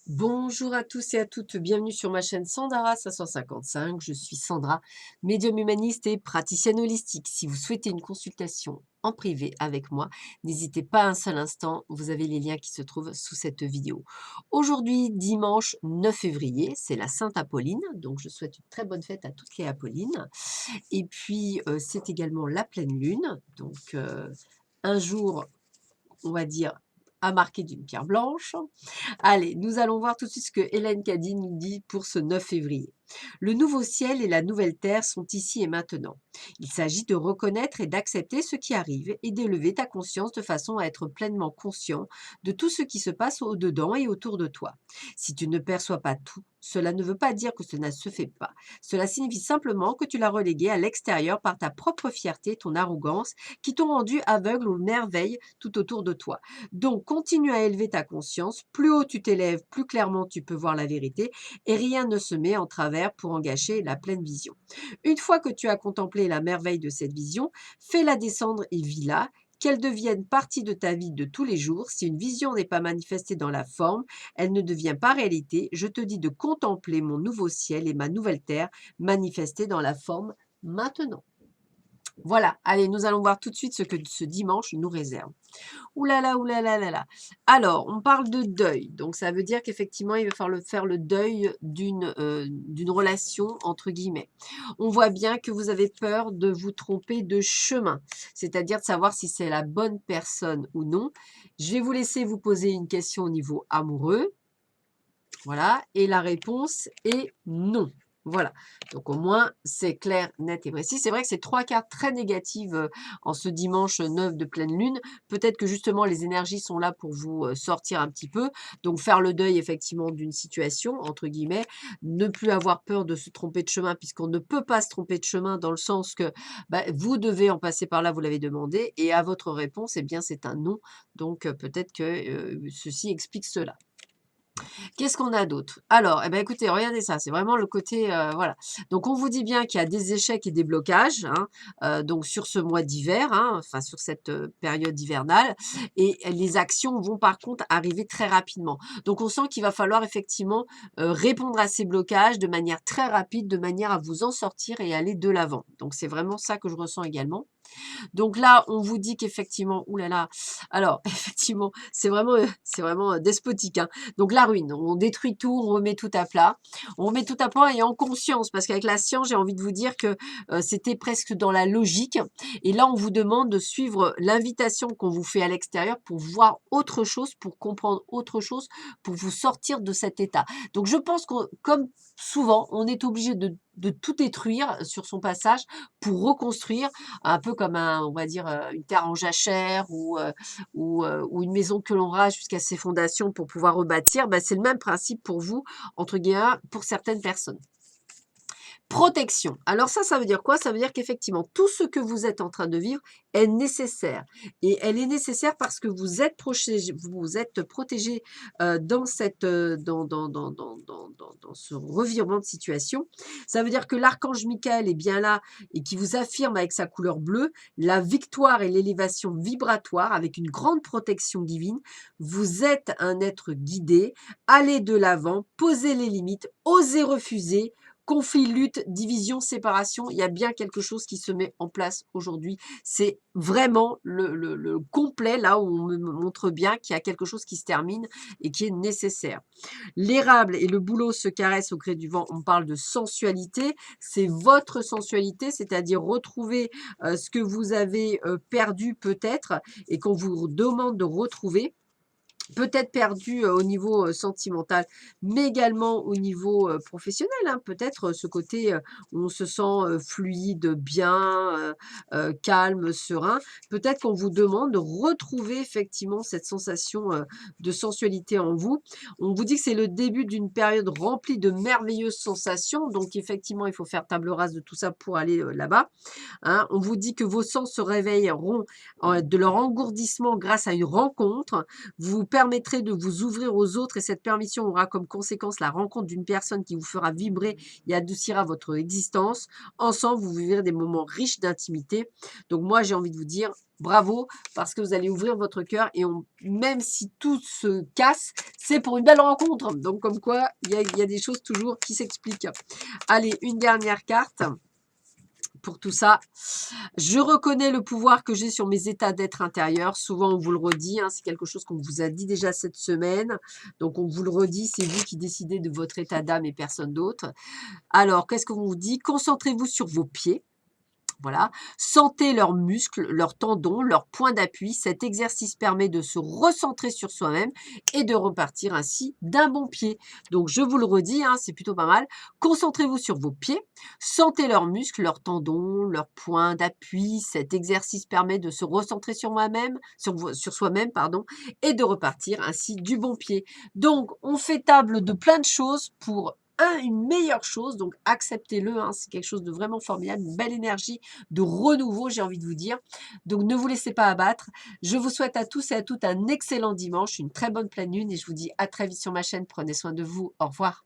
Bonjour à tous et à toutes, bienvenue sur ma chaîne Sandara 555. Je suis Sandra, médium humaniste et praticienne holistique. Si vous souhaitez une consultation en privé avec moi, n'hésitez pas un seul instant, vous avez les liens qui se trouvent sous cette vidéo. Aujourd'hui, dimanche 9 février, c'est la Sainte Apolline, donc je souhaite une très bonne fête à toutes les Apollines. Et puis, c'est également la pleine lune, donc un jour, on va dire, à marquer d'une pierre blanche. Allez, nous allons voir tout de suite ce que Hélène Caddy nous dit pour ce 9 février. Le nouveau ciel et la nouvelle terre sont ici et maintenant. Il s'agit de reconnaître et d'accepter ce qui arrive et d'élever ta conscience de façon à être pleinement conscient de tout ce qui se passe au-dedans et autour de toi. Si tu ne perçois pas tout, cela ne veut pas dire que cela ne se fait pas. Cela signifie simplement que tu l'as relégué à l'extérieur par ta propre fierté, ton arrogance, qui t'ont rendu aveugle aux merveilles tout autour de toi. Donc, continue à élever ta conscience. Plus haut tu t'élèves, plus clairement tu peux voir la vérité et rien ne se met en travers pour en gâcher la pleine vision. Une fois que tu as contemplé la merveille de cette vision, fais-la descendre et vis-la, qu'elle devienne partie de ta vie de tous les jours. Si une vision n'est pas manifestée dans la forme, elle ne devient pas réalité. Je te dis de contempler mon nouveau ciel et ma nouvelle terre manifestée dans la forme maintenant. Voilà, allez, nous allons voir tout de suite ce que ce dimanche nous réserve. Ouh là là, ouh là là là là. Alors, on parle de deuil. Donc, ça veut dire qu'effectivement, il va falloir faire le deuil d'une relation, entre guillemets. On voit bien que vous avez peur de vous tromper de chemin, c'est-à-dire de savoir si c'est la bonne personne ou non. Je vais vous laisser vous poser une question au niveau amoureux. Voilà, et la réponse est non. Voilà, donc au moins c'est clair, net et précis. C'est vrai que c'est 3 cartes très négatives en ce dimanche 9 de pleine lune. Peut-être que justement les énergies sont là pour vous sortir un petit peu. Donc faire le deuil effectivement d'une situation, entre guillemets, ne plus avoir peur de se tromper de chemin puisqu'on ne peut pas se tromper de chemin dans le sens que vous devez en passer par là, vous l'avez demandé, et à votre réponse, eh bien c'est un non. Donc peut-être que ceci explique cela. Qu'est-ce qu'on a d'autre? Alors, eh ben, écoutez, regardez ça, c'est vraiment le côté, voilà. Donc on vous dit bien qu'il y a des échecs et des blocages, hein, donc sur ce mois d'hiver, hein, enfin sur cette, période hivernale, et les actions vont par contre arriver très rapidement. Donc on sent qu'il va falloir effectivement, répondre à ces blocages de manière très rapide, de manière à vous en sortir et aller de l'avant. Donc c'est vraiment ça que je ressens également. Donc là, on vous dit qu'effectivement, ouh là là, alors effectivement, c'est vraiment despotique, hein. Donc la ruine, on détruit tout, on remet tout à plat. On remet tout à plat et en conscience, parce qu'avec la science, j'ai envie de vous dire que c'était presque dans la logique. Et là, on vous demande de suivre l'invitation qu'on vous fait à l'extérieur pour voir autre chose, pour comprendre autre chose, pour vous sortir de cet état. Donc je pense que comme souvent, on est obligé de tout détruire sur son passage pour reconstruire un peu comme on va dire, une terre en jachère ou une maison que l'on rase jusqu'à ses fondations pour pouvoir rebâtir, c'est le même principe pour vous, entre guillemets, pour certaines personnes. Protection. Alors ça veut dire quoi? Ça veut dire qu'effectivement, tout ce que vous êtes en train de vivre est nécessaire. Et elle est nécessaire parce que vous êtes protégé dans dans ce revirement de situation. Ça veut dire que l'archange Michael est bien là et qui vous affirme avec sa couleur bleue la victoire et l'élévation vibratoire avec une grande protection divine. Vous êtes un être guidé. Allez de l'avant, posez les limites, osez refuser. Conflit, lutte, division, séparation, il y a bien quelque chose qui se met en place aujourd'hui. C'est vraiment le complet, là où on me montre bien qu'il y a quelque chose qui se termine et qui est nécessaire. L'érable et le bouleau se caressent au gré du vent. On parle de sensualité. C'est votre sensualité, c'est-à-dire retrouver ce que vous avez perdu peut-être et qu'on vous demande de retrouver. Peut-être perdu au niveau sentimental, mais également au niveau professionnel, hein. Peut-être ce côté où on se sent fluide, bien, calme, serein. Peut-être qu'on vous demande de retrouver effectivement cette sensation de sensualité en vous. On vous dit que c'est le début d'une période remplie de merveilleuses sensations. Donc effectivement, il faut faire table rase de tout ça pour aller là-bas, hein. On vous dit que vos sens se réveilleront de leur engourdissement grâce à une rencontre. Vous permettrez de vous ouvrir aux autres et cette permission aura comme conséquence la rencontre d'une personne qui vous fera vibrer et adoucira votre existence. Ensemble, vous vivrez des moments riches d'intimité. Donc moi, j'ai envie de vous dire bravo parce que vous allez ouvrir votre cœur et même si tout se casse, c'est pour une belle rencontre. Donc comme quoi, il y a des choses toujours qui s'expliquent. Allez, une dernière carte. Pour tout ça, je reconnais le pouvoir que j'ai sur mes états d'être intérieur. Souvent, on vous le redit, hein, c'est quelque chose qu'on vous a dit déjà cette semaine. Donc, on vous le redit, c'est vous qui décidez de votre état d'âme et personne d'autre. Alors, qu'est-ce qu'on vous dit? Concentrez-vous sur vos pieds. Voilà. Sentez leurs muscles, leurs tendons, leurs points d'appui. Cet exercice permet de se recentrer sur soi-même et de repartir ainsi d'un bon pied. Donc, je vous le redis, hein, c'est plutôt pas mal. Concentrez-vous sur vos pieds. Sentez leurs muscles, leurs tendons, leurs points d'appui. Cet exercice permet de se recentrer sur moi-même, sur soi-même, pardon, et de repartir ainsi du bon pied. Donc, on fait table de plein de choses pour une meilleure chose, donc acceptez-le, hein, c'est quelque chose de vraiment formidable, une belle énergie de renouveau, j'ai envie de vous dire. Donc ne vous laissez pas abattre. Je vous souhaite à tous et à toutes un excellent dimanche, une très bonne pleine lune et je vous dis à très vite sur ma chaîne. Prenez soin de vous. Au revoir.